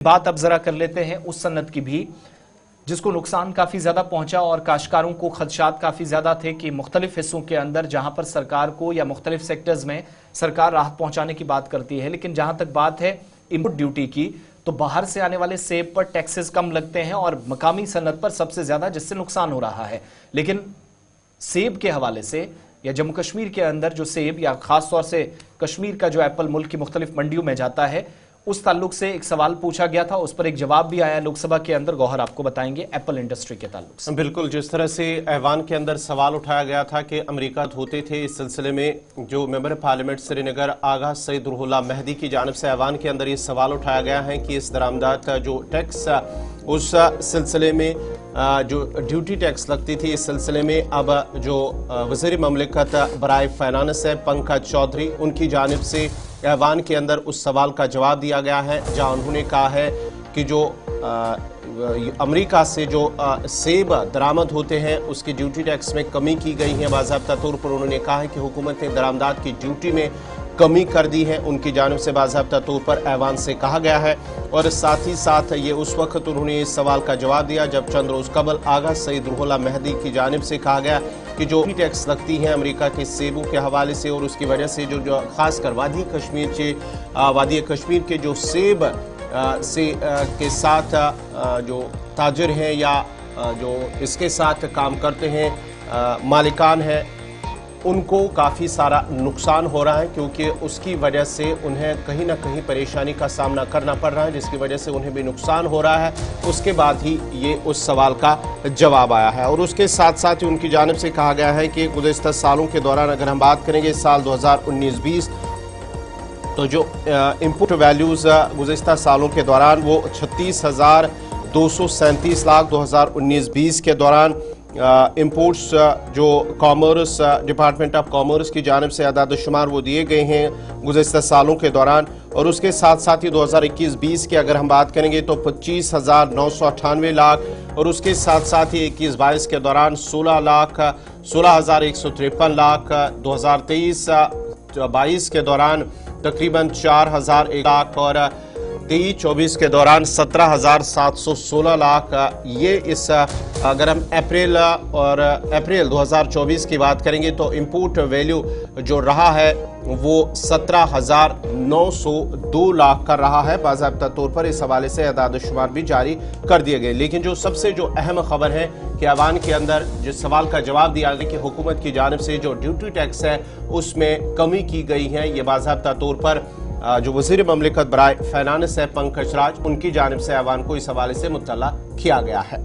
बात अब जरा कर लेते हैं उस सनत की भी जिसको नुकसान काफी ज्यादा पहुंचा और काश्तकारों को खदशात काफी ज्यादा थे कि मुख्तलिफ हिस्सों के अंदर जहां पर सरकार को या मुख्तलिफ सेक्टर्स में सरकार राहत पहुंचाने की बात करती है, लेकिन जहां तक बात है इनपुट ड्यूटी की तो बाहर से आने वाले सेब पर टैक्सेस कम लगते हैं और मकामी सनत पर सबसे ज्यादा, जिससे नुकसान हो रहा है। लेकिन सेब के हवाले से या जम्मू कश्मीर के अंदर जो सेब या खास तौर से कश्मीर का जो एप्पल मुल्क की मुख्तलिफ मंडियों में जाता है, उस ताल्लुक से एक सवाल पूछा गया था, उस पर एक जवाब भी आया लोकसभा के अंदर। गौहर आपको बताएंगे एप्पल इंडस्ट्री के ताल्लुक से। बिल्कुल, जिस तरह से ऐवान के अंदर सवाल उठाया गया था कि अमेरिका होते थे, इस सिलसिले में जो मेंबर पार्लियामेंट श्रीनगर आगा सईद रुहुल्लाह मेहदी की जानिब से ऐवान के अंदर ये सवाल उठाया गया है कि इस दरामदात जो टैक्स उस सिलसिले में जो ड्यूटी टैक्स लगती थी, इस सिलसिले में अब जो वज़ीर ममलिकत बराए फाइनेंस है पंकज चौधरी, उनकी जानिब से ऐवान के अंदर उस सवाल का जवाब दिया गया है, जहां उन्होंने कहा है कि जो अमेरिका से जो सेब दरामद होते हैं उसकी ड्यूटी टैक्स में कमी की गई है। बाज़ाब्ता तौर पर उन्होंने कहा है कि हुकूमत ने दरामदात की ड्यूटी में कमी कर दी है, उनकी जानिब से बाज़ाब्ता तौर पर ऐवान से कहा गया है। और साथ ही साथ ये उस वक्त उन्होंने इस सवाल का जवाब दिया जब चंद रोज़ कबल आगा सईद रुहुल्लाह मेहदी की जानिब से कहा गया कि जो टैक्स लगती है अमेरिका के सेबों के हवाले से और उसकी वजह से जो खासकर वादी कश्मीर के जो सेब के साथ जो ताजिर हैं या जो इसके साथ काम करते हैं मालिकान हैं, उनको काफ़ी सारा नुकसान हो रहा है, क्योंकि उसकी वजह से उन्हें कहीं ना कहीं परेशानी का सामना करना पड़ रहा है, जिसकी वजह से उन्हें भी नुकसान हो रहा है। उसके बाद ही ये उस सवाल का जवाब आया है। और उसके साथ साथ ही उनकी जानिब से कहा गया है कि गुज़श्ता सालों के दौरान अगर हम बात करेंगे साल 2019-20 तो जो इनपुट वैल्यूज़ गुज़श्ता सालों के दौरान वो 36,237 लाख 2019-20 के दौरान इंपोर्ट्स जो कॉमर्स डिपार्टमेंट ऑफ कॉमर्स की जानिब से अदाद शुमार वो दिए गए हैं गुज़श्ता सालों के दौरान। और उसके साथ साथ ही 2021-20 की अगर हम बात करेंगे तो 25,998 लाख और उसके साथ साथ ही 21-22 के दौरान 16,153 लाख 2023-22 के दौरान तकरीबन 4,001 लाख और 23-24 के दौरान 17,716 लाख। ये इस अगर हम अप्रैल 2024 की बात करेंगे तो इंपोर्ट वैल्यू जो रहा है वो 17,902 लाख का रहा है। बाज़ाब्ता तौर पर इस हवाले से अदाद शुमार भी जारी कर दिए गए। लेकिन जो सबसे जो अहम खबर है कि ऐवान के अंदर जिस सवाल का जवाब दिया गया कि हुकूमत की जानिब से जो ड्यूटी टैक्स है उसमें कमी की गई है, ये बाज़ाब्ता तौर पर जो वज़ीर ममलिकत बराए फाइनेंस है पंकज राज, उनकी जानिब से ऐवान को इस हवाले से मुत्तला किया गया है।